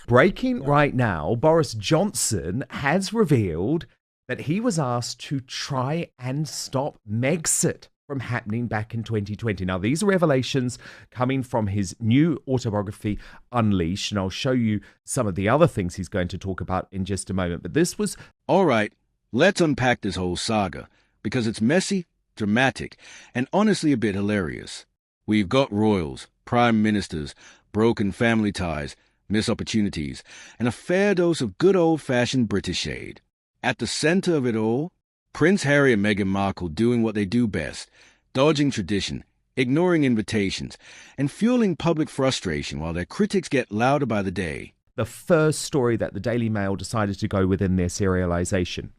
Breaking right now, Boris Johnson has revealed that he was asked to try and stop Megxit from happening back in 2020. Now, these are revelations coming from his new autobiography, Unleashed, and I'll show you some of the other things he's going to talk about in just a moment. But this was... All right, let's unpack this whole saga, because it's messy, dramatic, and honestly a bit hilarious. We've got royals, prime ministers, broken family ties, missed opportunities, and a fair dose of good old-fashioned British shade. At the center of it all, Prince Harry and Meghan Markle doing what they do best, dodging tradition, ignoring invitations, and fueling public frustration while their critics get louder by the day. The first story that the Daily Mail decided to go within their serialisation.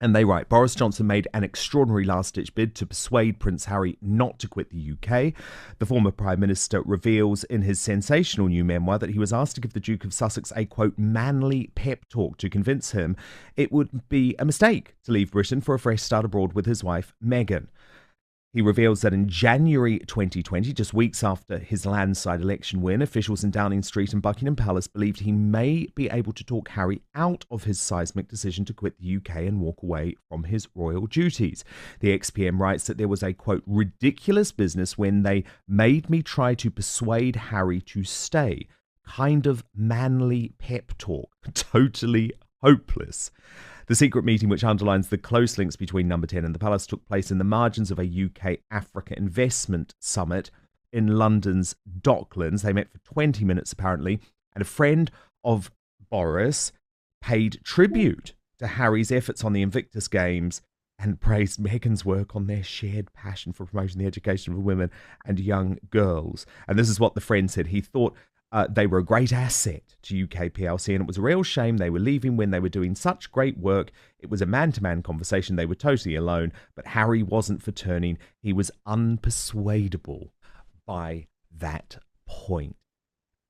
And they write, Boris Johnson made an extraordinary last-ditch bid to persuade Prince Harry not to quit the UK. The former Prime Minister reveals in his sensational new memoir that he was asked to give the Duke of Sussex a, quote, manly pep talk to convince him it would be a mistake to leave Britain for a fresh start abroad with his wife, Meghan. He reveals that in January 2020, just weeks after his landslide election win, officials in Downing Street and Buckingham Palace believed he may be able to talk Harry out of his seismic decision to quit the UK and walk away from his royal duties. The ex-PM writes that there was a, quote, ridiculous business when they made me try to persuade Harry to stay. Kind of manly pep talk. Totally hopeless. The secret meeting, which underlines the close links between Number 10 and the Palace, took place in the margins of a UK-Africa investment summit in London's Docklands. They met for 20 minutes, apparently, and a friend of Boris paid tribute to Harry's efforts on the Invictus Games and praised Meghan's work on their shared passion for promoting the education of women and young girls. And this is what the friend said. He thought they were a great asset to UK PLC, and it was a real shame they were leaving when they were doing such great work. It was a man-to-man conversation. They were totally alone, but Harry wasn't for turning. He was unpersuadable by that point.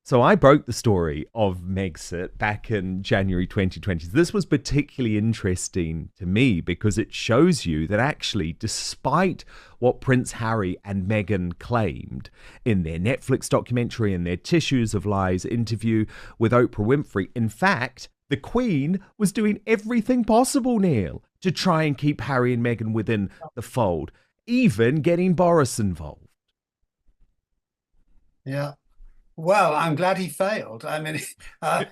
So I broke the story of Megxit back in January 2020. This was particularly interesting to me because it shows you that actually, despite what Prince Harry and Meghan claimed in their Netflix documentary and their Tissues of Lies interview with Oprah Winfrey, in fact, the Queen was doing everything possible, Neil, to try and keep Harry and Meghan within the fold, even getting Boris involved. Yeah. Well, I'm glad he failed. I mean,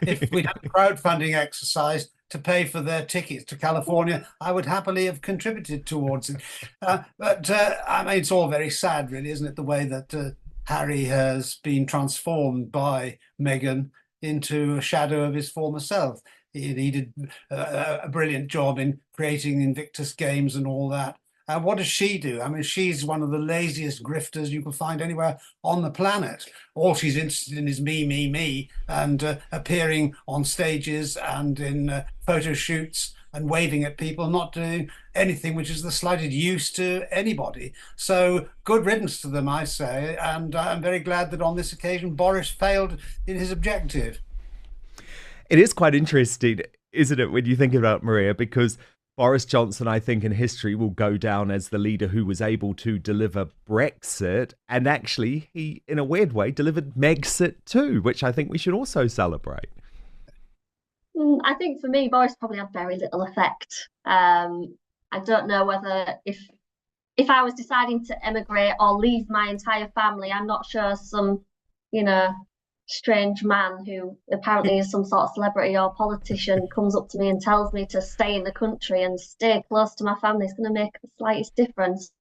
if we had a crowdfunding exercise to pay for their tickets to California, I would happily have contributed towards it. But I mean, it's all very sad, really, isn't it? The way that Harry has been transformed by Meghan into a shadow of his former self. He did a brilliant job in creating Invictus Games and all that. What does she do? I mean, she's one of the laziest grifters you can find anywhere on the planet. All she's interested in is me, and appearing on stages and in photo shoots and waving at people, not doing anything which is the slightest use to anybody. So good riddance to them, I say. And I'm very glad that on this occasion, Boris failed in his objective. It is quite interesting, isn't it, when you think about Maria, because Boris Johnson, I think, in history will go down as the leader who was able to deliver Brexit. And actually, he, in a weird way, delivered Megxit too, which I think we should also celebrate. I think for me, Boris probably had very little effect. I don't know whether if I was deciding to emigrate or leave my entire family, I'm not sure some, strange man who apparently is some sort of celebrity or politician comes up to me and tells me to stay in the country and stay close to my family is going to make the slightest difference.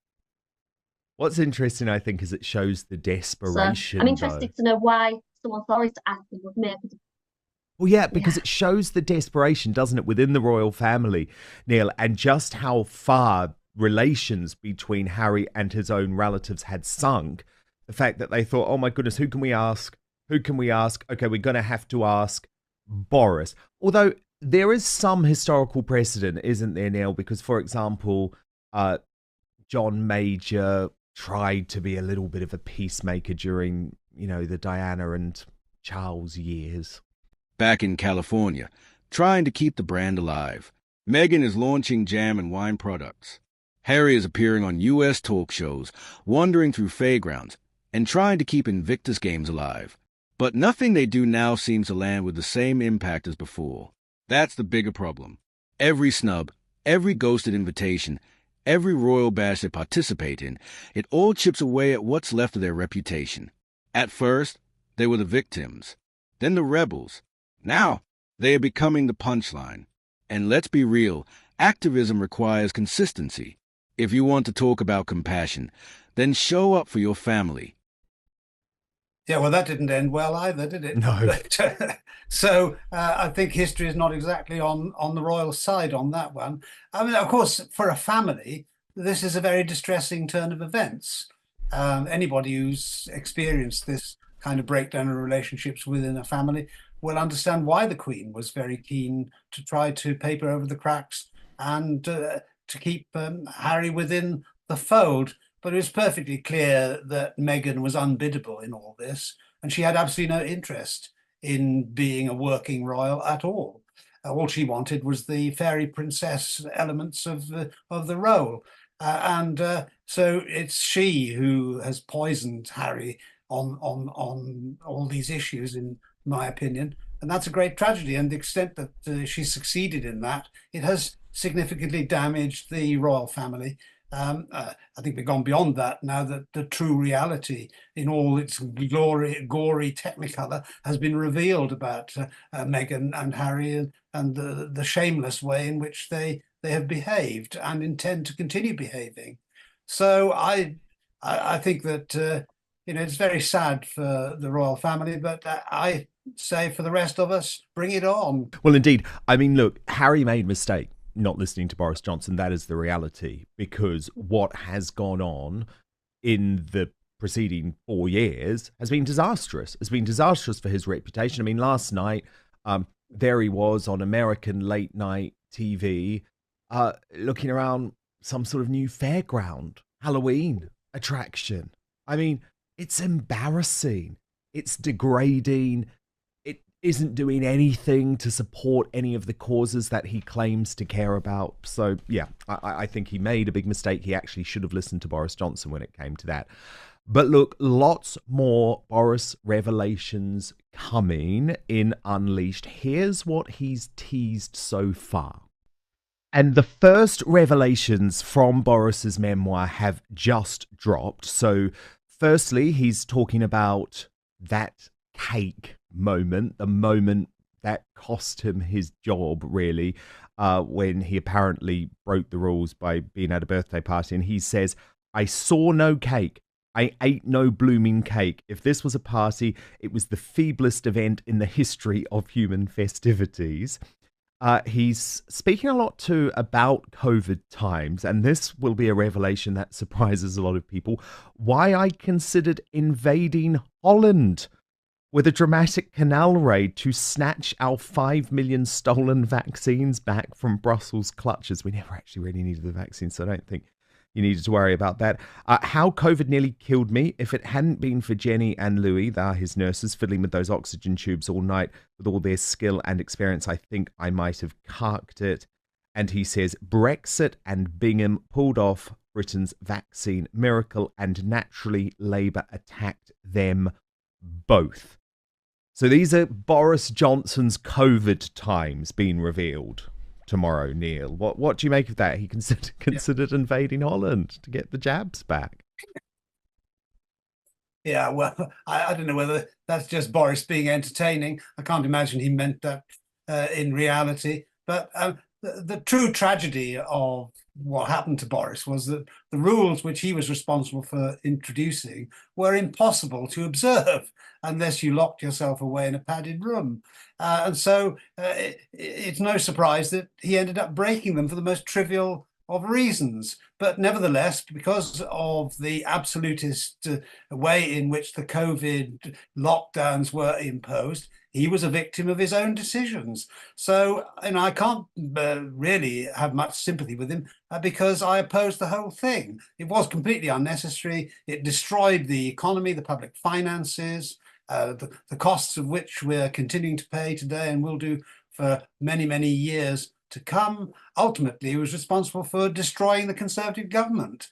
What's interesting, I think, is it shows the desperation. So I'm interested to know why someone sorry to ask me would make a difference. Well, yeah, because it shows the desperation, doesn't it, within the royal family, Neil, and just how far relations between Harry and his own relatives had sunk. The fact that they thought, oh my goodness, who can we ask? Who can we ask? Okay, we're going to have to ask Boris. Although there is some historical precedent, isn't there, Neil? Because, for example, John Major tried to be a little bit of a peacemaker during, the Diana and Charles years. Back in California, trying to keep the brand alive, Meghan is launching jam and wine products. Harry is appearing on U.S. talk shows, wandering through fairgrounds, and trying to keep Invictus Games alive. But nothing they do now seems to land with the same impact as before. That's the bigger problem. Every snub, every ghosted invitation, every royal bash they participate in, it all chips away at what's left of their reputation. At first, they were the victims, then the rebels. Now, they are becoming the punchline. And let's be real, activism requires consistency. If you want to talk about compassion, then show up for your family. Yeah, well, that didn't end well either, did it? No. But, so I think history is not exactly on the royal side on that one. I mean, of course, for a family, this is a very distressing turn of events. Anybody who's experienced this kind of breakdown of relationships within a family will understand why the Queen was very keen to try to paper over the cracks and to keep Harry within the fold. But it was perfectly clear that Meghan was unbiddable in all this, and she had absolutely no interest in being a working royal at all. All she wanted was the fairy princess elements of the role. So it's she who has poisoned Harry on all these issues, in my opinion. And that's a great tragedy. And the extent that she succeeded in that, it has significantly damaged the royal family. I think we've gone beyond that now that the true reality in all its gory technicolor has been revealed about Meghan and Harry and the shameless way in which they have behaved and intend to continue behaving. So I think that it's very sad for the royal family, but I say for the rest of us, bring it on. Well, indeed. I mean, look, Harry made a mistake not listening to Boris Johnson. That is the reality, because what has gone on in the preceding 4 years has been disastrous. It's been disastrous for his reputation. I mean, last night, there he was on American late night TV, looking around some sort of new fairground Halloween attraction. I mean, it's embarrassing. It's degrading. It isn't doing anything to support any of the causes that he claims to care about. So, yeah, I think he made a big mistake. He actually should have listened to Boris Johnson when it came to that. But look, lots more Boris revelations coming in Unleashed. Here's what he's teased so far. And the first revelations from Boris's memoir have just dropped. So, firstly, he's talking about that cake moment, the moment that cost him his job, really, when he apparently broke the rules by being at a birthday party. And he says, "I saw no cake. I ate no blooming cake. If this was a party, it was the feeblest event in the history of human festivities." He's speaking a lot too about COVID times, and this will be a revelation that surprises a lot of people. Why I considered invading Holland with a dramatic canal raid to snatch our 5 million stolen vaccines back from Brussels' clutches. We never actually really needed the vaccine, so I don't think you needed to worry about that. How COVID nearly killed me. If it hadn't been for Jenny and Louis, they are his nurses, fiddling with those oxygen tubes all night with all their skill and experience, I think I might have carked it. And he says, Brexit and Bingham pulled off Britain's vaccine miracle, and naturally Labour attacked them both. So these are Boris Johnson's COVID times being revealed tomorrow, Neil. What do you make of that? He considered invading Holland to get the jabs back. Yeah, well, I don't know whether that's just Boris being entertaining. I can't imagine he meant that in reality. But the true tragedy of what happened to Boris was that the rules which he was responsible for introducing were impossible to observe unless you locked yourself away in a padded room. And so it's no surprise that he ended up breaking them for the most trivial of reasons. But nevertheless, because of the absolutist way in which the COVID lockdowns were imposed, he was a victim of his own decisions. So, I can't really have much sympathy with him because I opposed the whole thing. It was completely unnecessary. It destroyed the economy, the public finances, the costs of which we're continuing to pay today and will do for many, many years to come. Ultimately, he was responsible for destroying the Conservative government.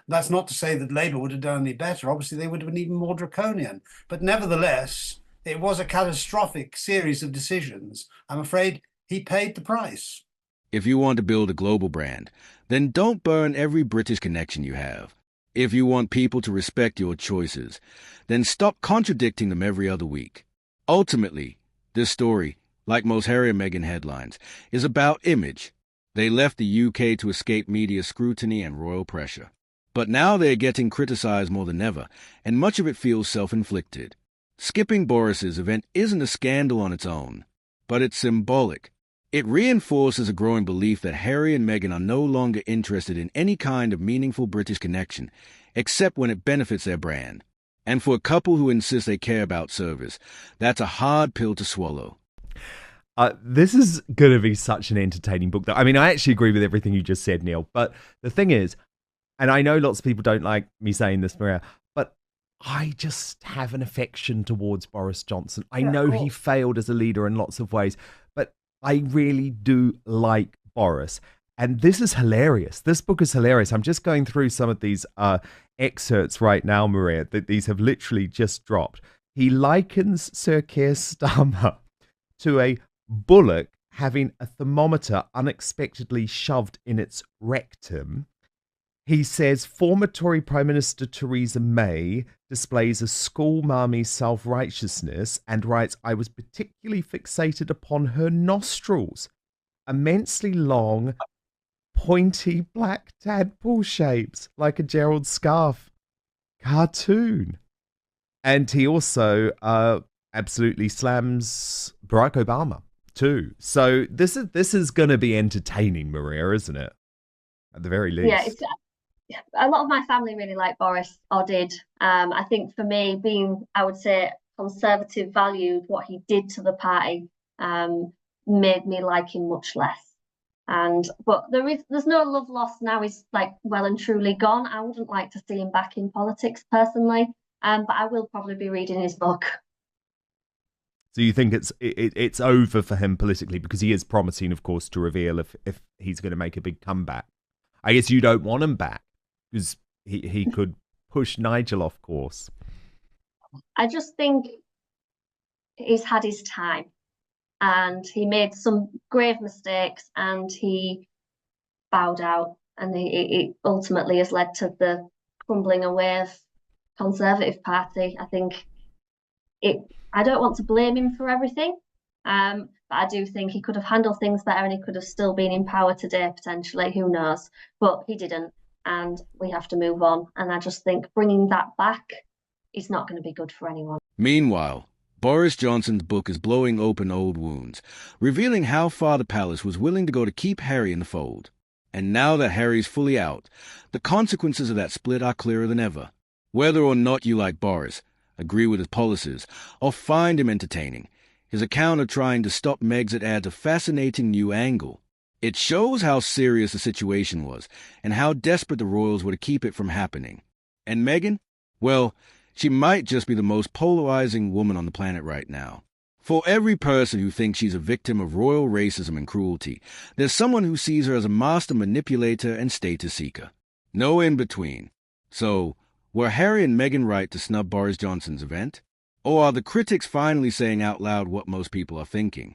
That's not to say that Labour would have done any better. Obviously, they would have been even more draconian. But nevertheless, It was a catastrophic series of decisions. I'm afraid he paid the price. If you want to build a global brand, then don't burn every British connection you have. If you want people to respect your choices, then stop contradicting them every other week. Ultimately, this story, like most Harry and Meghan headlines, is about image. They left the UK to escape media scrutiny and royal pressure. But now they're getting criticized more than ever, and much of it feels self-inflicted. Skipping Boris's event isn't a scandal on its own, but it's symbolic. It reinforces a growing belief that Harry and Meghan are no longer interested in any kind of meaningful British connection, except when it benefits their brand. And for a couple who insist they care about service, that's a hard pill to swallow. This is going to be such an entertaining book. I mean, I actually agree with everything you just said, Neil. But the thing is, and I know lots of people don't like me saying this, Maria, but I just have an affection towards Boris Johnson. I know he failed as a leader in lots of ways, but I really do like Boris. And this is hilarious. This book is hilarious. I'm just going through some of these excerpts right now, Maria, that these have literally just dropped. He likens Sir Keir Starmer to a bullock having a thermometer unexpectedly shoved in its rectum. He says former Tory Prime Minister Theresa May displays a schoolmarmy self-righteousness and writes, I was particularly fixated upon her nostrils, immensely long, pointy black tadpole shapes, like a Gerald Scarfe cartoon. And he also absolutely slams Barack Obama too. So this is going to be entertaining, Maria, isn't it? At the very least. Yeah, a lot of my family really like Boris, or did. I think for me, being, I would say, conservative valued, what he did to the party made me like him much less. But there's no love lost now. He's like well and truly gone. I wouldn't like to see him back in politics personally, but I will probably be reading his book. So you think it's over for him politically, because he is promising, of course, to reveal if he's going to make a big comeback. I guess you don't want him back, because he could push Nigel off course. I just think he's had his time, and he made some grave mistakes, and he bowed out, and it ultimately has led to the crumbling away of Conservative Party. I think I don't want to blame him for everything, but I do think he could have handled things better, and he could have still been in power today, potentially. Who knows? But he didn't, and we have to move on. And I just think bringing that back is not going to be good for anyone. Meanwhile, Boris Johnson's book is blowing open old wounds, revealing how far the palace was willing to go to keep Harry in the fold. And now that Harry's fully out, the consequences of that split are clearer than ever. Whether or not you like Boris, agree with his policies, or find him entertaining, his account of trying to stop Megxit adds a fascinating new angle. It shows how serious the situation was, and how desperate the royals were to keep it from happening. And Meghan? Well, she might just be the most polarizing woman on the planet right now. For every person who thinks she's a victim of royal racism and cruelty, there's someone who sees her as a master manipulator and status seeker. No in between. So, were Harry and Meghan right to snub Boris Johnson's event? Or are the critics finally saying out loud what most people are thinking?